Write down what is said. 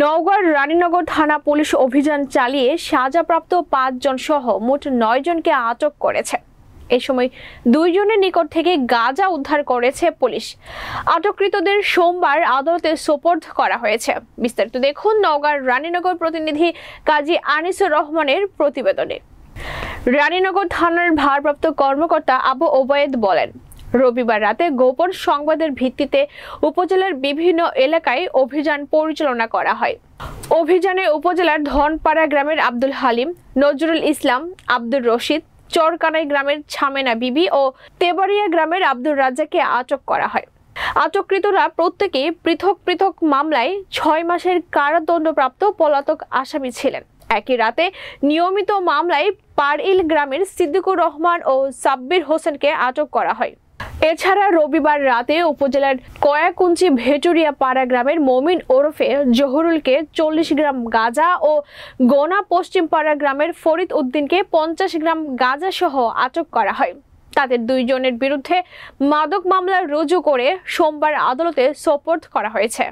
নওগাঁর রানীনগর থানা পুলিশ অভিযান চালিয়ে সাজাপ্রাপ্ত 5 জন সহ মোট 9 জনকে আটক করেছে। এই সময় 2 জনের নিকট থেকে গাঁজা উদ্ধার করেছে পুলিশ। আটককৃতদের সোমবার আদালতে সোপর্দ করা হয়েছে। বিস্তারিত দেখুন নওগাঁর রানীনগর প্রতিনিধি কাজী আনিসুর রহমানের প্রতিবেদনে। রানীনগর থানার ভারপ্রাপ্ত কর্মকর্তা আবু ওবায়েদ বলেন, রবিবার রাতে গোপন সংবাদের ভিত্তিতে উপজেলার বিভিন্ন এলাকায় অভিযান পরিচালনা করা হয়। অভিযানে উপজেলার ধনপাড়া গ্রামের আব্দুল হালিম, নজরুল ইসলাম, আব্দুর রশিদ, চরকানাই গ্রামের ছামেনা বিবি ও তেবাড়িয়া গ্রামের আব্দুর রাজ্জাককে আটক করা হয়। আটককৃতরা প্রত্যেকেই পৃথক পৃথক মামলায় 6 মাসের কারাদণ্ডপ্রাপ্ত পলাতক আসামি ছিলেন। একই রাতে নিয়মিত মামলায় পারইল গ্রামের সিদ্দিকুর রহমান ও সাব্বির হোসেনকে আটক করা হয়। এছাড়া রবিবার রাতে উপজেলার কয়াকুঞ্চি ভেটুরিয়া পাড়া গ্রামের মমিন ওরফে জহুরুলকে 40 গ্রাম গাঁজা ও গোনা পশ্চিম পাড়া গ্রামের ফরিদ উদ্দিনকে 50 গ্রাম গাঁজা সহ আটক করা হয়। তাদের 2 জনের বিরুদ্ধে মাদক মামলা রুজু করে সোমবার আদালতে সোপর্দ করা হয়েছে।